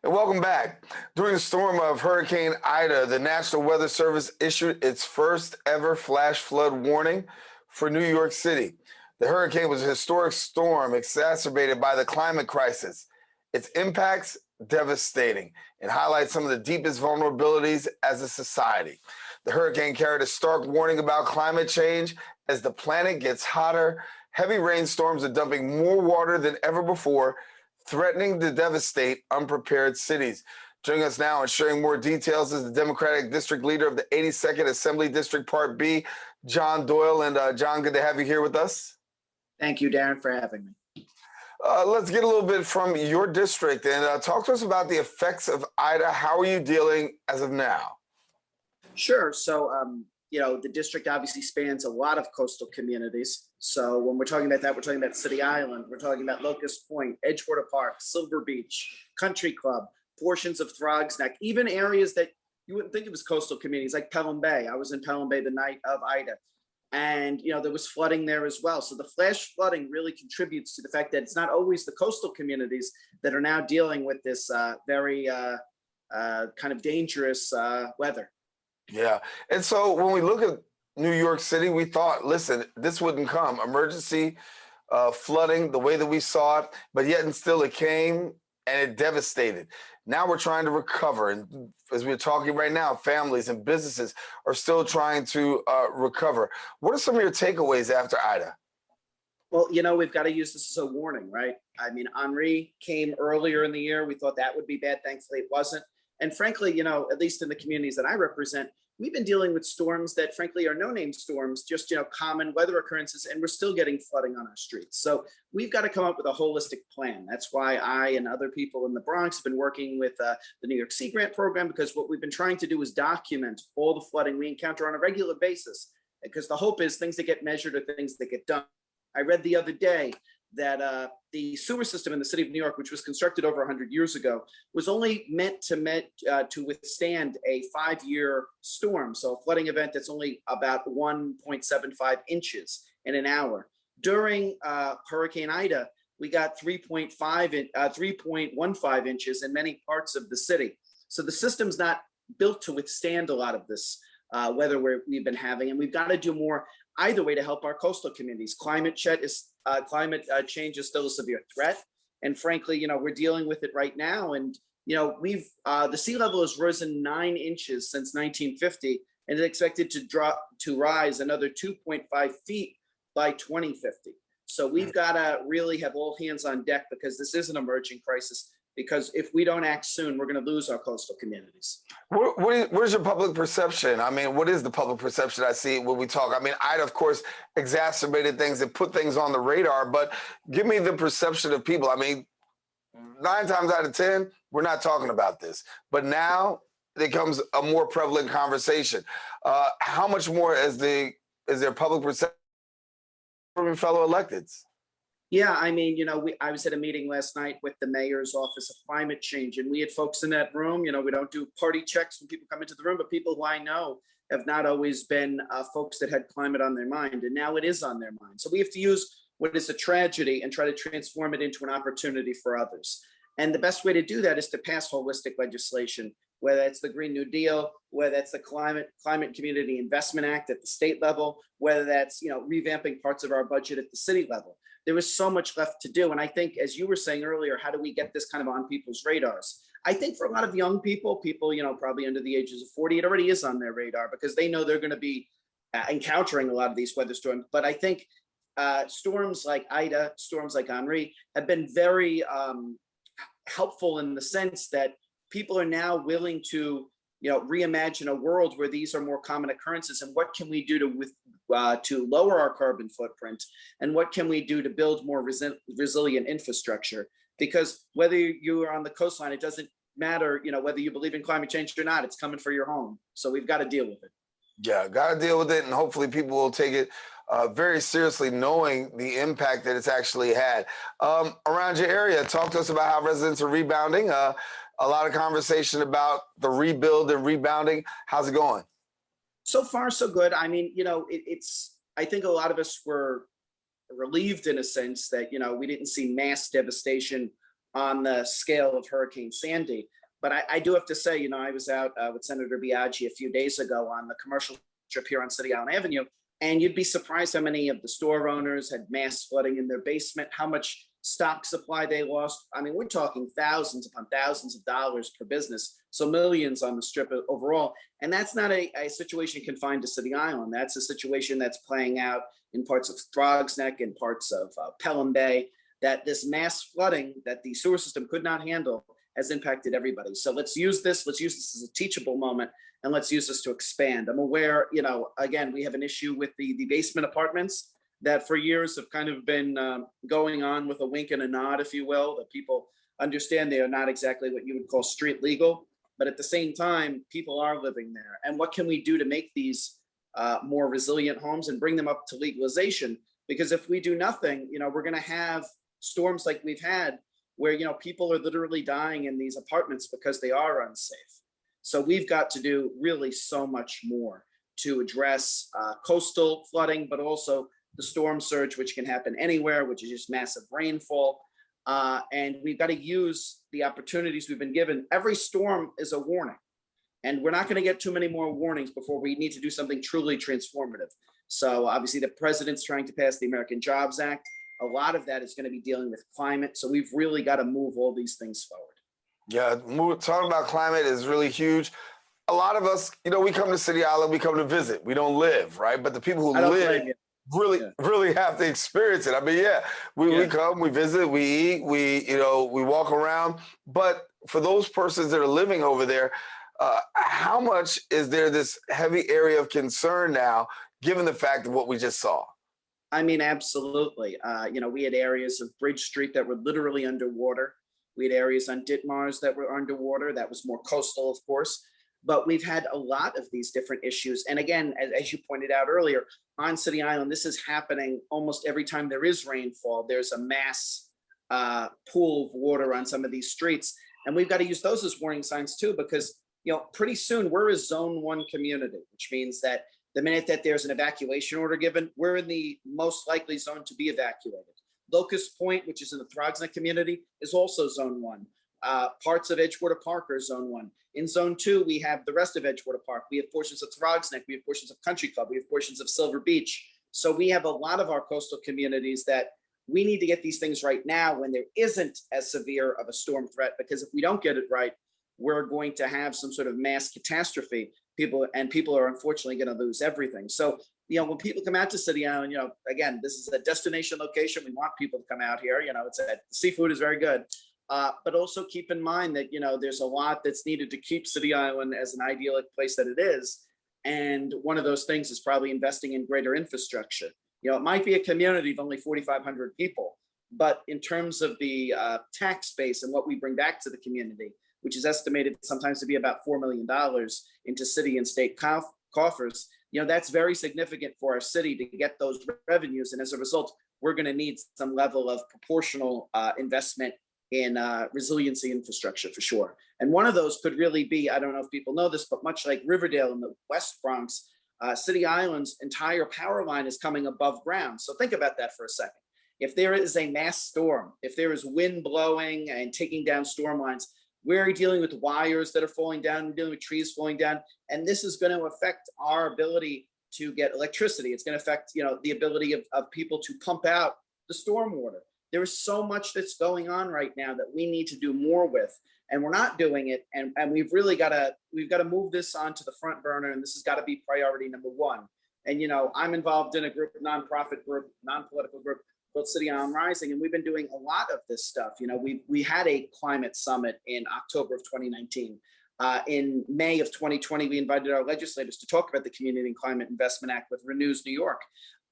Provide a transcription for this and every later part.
And welcome back. During the storm of Hurricane Ida, the National Weather Service issued its first ever flash flood warning for New York City. The hurricane was a historic storm exacerbated by the climate crisis. Its impacts devastating and highlight some of the deepest vulnerabilities as a society. The hurricane carried a stark warning about climate change as the planet gets hotter. Heavy rainstorms are dumping more water than ever before, threatening to devastate unprepared cities. Joining us now and sharing more details is the Democratic District Leader of the 82nd Assembly District Part B, John Doyle. And John, good to have you here with us. Thank you, Darren, for having me. Let's get a little bit from your district and talk to us about the effects of Ida. How are you dealing as of now? Sure. So, the district obviously spans a lot of coastal communities. So when we're talking about that, we're talking about City Island, we're talking about Locust Point, Edgewater Park, Silver Beach, Country Club, portions of Throgs Neck, even areas that you wouldn't think it was coastal communities like Pelham Bay. I was in Pelham Bay the night of Ida. And, there was flooding there as well. So the flash flooding really contributes to the fact that it's not always the coastal communities that are now dealing with this very kind of dangerous weather. Yeah. And so when we look at New York City, we thought, listen, this wouldn't come. Emergency flooding, the way that we saw it, but yet and still it came and it devastated. Now we're trying to recover. And as we're talking right now, families and businesses are still trying to recover. What are some of your takeaways after Ida? Well, we've got to use this as a warning, right? I mean, Henri came earlier in the year. We thought that would be bad. Thankfully, it wasn't. And frankly, at least in the communities that I represent, we've been dealing with storms that frankly are no-name storms, just, common weather occurrences, and we're still getting flooding on our streets. So we've got to come up with a holistic plan. That's why I and other people in the Bronx have been working with the New York Sea Grant program, because what we've been trying to do is document all the flooding we encounter on a regular basis, because the hope is things that get measured are things that get done. I read the other day that the sewer system in the city of New York, which was constructed over 100 years ago, was only meant to withstand a 5-year storm. So a flooding event that's only about 1.75 inches in an hour. During Hurricane Ida, we got 3.15 inches in many parts of the city. So the system's not built to withstand a lot of this weather we've been having, and we've got to do more either way to help our coastal communities. Climate change is still a severe threat, and frankly, we're dealing with it right now. And we've the sea level has risen 9 inches since 1950, and it's expected to rise another 2.5 feet by 2050. So we've got to really have all hands on deck, because this is an emerging crisis. Because if we don't act soon, we're going to lose our coastal communities. Where's your public perception? I mean, what is the public perception I see when we talk? I mean, Ida, of course, exacerbated things and put things on the radar, but give me the perception of people. I mean, 9 times out of 10, we're not talking about this. But now it becomes a more prevalent conversation. How much more is there public perception from your fellow electeds? Yeah, I mean, I was at a meeting last night with the mayor's office of climate change, and we had folks in that room. We don't do party checks when people come into the room, but people who I know have not always been folks that had climate on their mind, and now it is on their mind. So we have to use what is a tragedy and try to transform it into an opportunity for others. And the best way to do that is to pass holistic legislation, whether it's the Green New Deal, whether that's the Climate Community Investment Act at the state level, whether that's, revamping parts of our budget at the city level. There is so much left to do. And I think, as you were saying earlier, how do we get this kind of on people's radars? I think for a lot of young people, probably under the ages of 40, it already is on their radar, because they know they're going to be encountering a lot of these weather storms. But I think storms like Ida, storms like Henri have been very helpful in the sense that people are now willing to reimagine a world where these are more common occurrences, and what can we do to lower our carbon footprint, and what can we do to build more resilient infrastructure? Because whether you are on the coastline, it doesn't matter, whether you believe in climate change or not, it's coming for your home. So we've got to deal with it. Yeah, got to deal with it, and hopefully people will take it very seriously, knowing the impact that it's actually had. Around your area, talk to us about how residents are rebounding. A lot of conversation about the rebuild and rebounding. How's it going? So far, so good. I mean, I think a lot of us were relieved in a sense that, we didn't see mass devastation on the scale of Hurricane Sandy. But I do have to say, I was out with Senator Biaggi a few days ago on the commercial strip here on City Island Avenue, and you'd be surprised how many of the store owners had mass flooding in their basement, how much stock supply they lost. I mean, we're talking thousands upon thousands of dollars per business, so millions on the strip overall. And that's not a situation confined to City Island. That's a situation that's playing out in parts of Throgs Neck and parts of Pelham Bay, that this mass flooding that the sewer system could not handle has impacted everybody. So let's use this as a teachable moment, and let's use this to expand. I'm aware, again, we have an issue with the basement apartments that for years have kind of been going on with a wink and a nod, if you will, that people understand they are not exactly what you would call street legal, but at the same time, people are living there. And what can we do to make these more resilient homes and bring them up to legalization? Because if we do nothing, we're gonna have storms like we've had where, people are literally dying in these apartments because they are unsafe. So we've got to do really so much more to address coastal flooding, but also the storm surge, which can happen anywhere, which is just massive rainfall. And we've got to use the opportunities we've been given. Every storm is a warning. And we're not going to get too many more warnings before we need to do something truly transformative. So obviously the president's trying to pass the American Jobs Act. A lot of that is going to be dealing with climate. So we've really got to move all these things forward. Yeah, talking about climate is really huge. A lot of us, we come to City Island, we come to visit. We don't live, right? But the people who live really have to experience it. I mean, we come, we visit, we eat, we walk around. But for those persons that are living over there, how much is there this heavy area of concern now, given the fact of what we just saw? I mean, absolutely. We had areas of Bridge Street that were literally underwater. We had areas on Ditmars that were underwater. That was more coastal, of course. But we've had a lot of these different issues. And again, as you pointed out earlier, on City Island, this is happening almost every time there is rainfall. There's a mass pool of water on some of these streets. And we've got to use those as warning signs too, because pretty soon we're a zone 1 community, which means that the minute that there's an evacuation order given, we're in the most likely zone to be evacuated. Locust Point, which is in the Throgs Neck community, is also zone 1. Parts of Edgewater Park are zone 1. In zone 2, we have the rest of Edgewater Park. We have portions of Throgs Neck. We have portions of Country Club. We have portions of Silver Beach. So we have a lot of our coastal communities that we need to get these things right now when there isn't as severe of a storm threat, because if we don't get it right, we're going to have some sort of mass catastrophe. People are unfortunately going to lose everything. So, when people come out to City Island, again, this is a destination location. We want people to come out here. Seafood is very good. But also keep in mind that, there's a lot that's needed to keep City Island as an idyllic place that it is. And one of those things is probably investing in greater infrastructure. It might be a community of only 4,500 people, but in terms of the tax base and what we bring back to the community, which is estimated sometimes to be about $4 million into city and state coffers, that's very significant for our city to get those revenues. And as a result, we're going to need some level of proportional investment in resiliency infrastructure for sure. And one of those could really be, I don't know if people know this, but much like Riverdale in the West Bronx, City Island's entire power line is coming above ground. So think about that for a second. If there is a mass storm, if there is wind blowing and taking down storm lines, we're dealing with wires that are falling down, we're dealing with trees falling down, and this is going to affect our ability to get electricity. It's going to affect, the ability of people to pump out the storm water. There is so much that's going on right now that we need to do more with, and we're not doing it. And we've really got to move this onto the front burner, and this has got to be priority number 1. And I'm involved in a group, nonprofit group, non-political group called City Island Rising, and we've been doing a lot of this stuff. We had a climate summit in October of 2019. In May of 2020, we invited our legislators to talk about the Community and Climate Investment Act with Renews New York.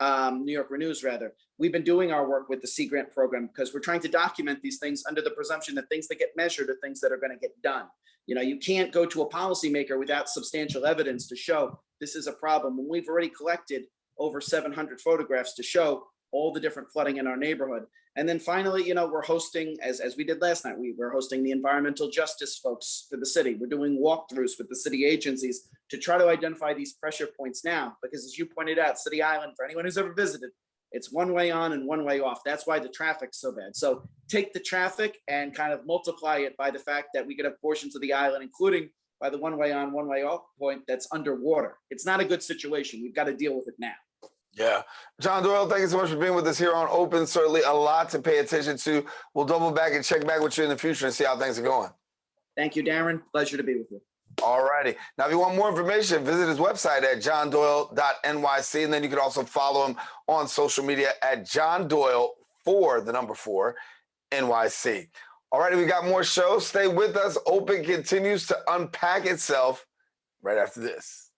New York Renews, rather. We've been doing our work with the Sea Grant program because we're trying to document these things under the presumption that things that get measured are things that are going to get done. You can't go to a policymaker without substantial evidence to show this is a problem. And we've already collected over 700 photographs to show all the different flooding in our neighborhood. And then finally, we're hosting, as we did last night, we're hosting the environmental justice folks for the city. We're doing walkthroughs with the city agencies to try to identify these pressure points now, because as you pointed out, City Island, for anyone who's ever visited, It's one way on and one way off. That's why the traffic's so bad. So take the traffic and kind of multiply it by the fact that we could have portions of the island, including by the one way on, one way off point that's underwater. It's not a good situation. We've got to deal with it now. Yeah. John Doyle, thank you so much for being with us here on Open. Certainly a lot to pay attention to. We'll double back and check back with you in the future and see how things are going. Thank you, Darren. Pleasure to be with you. All righty. Now, if you want more information, visit his website at johndoyle.nyc. And then you can also follow him on social media at johndoyle4 NYC. All righty, we got more shows. Stay with us. Open continues to unpack itself right after this.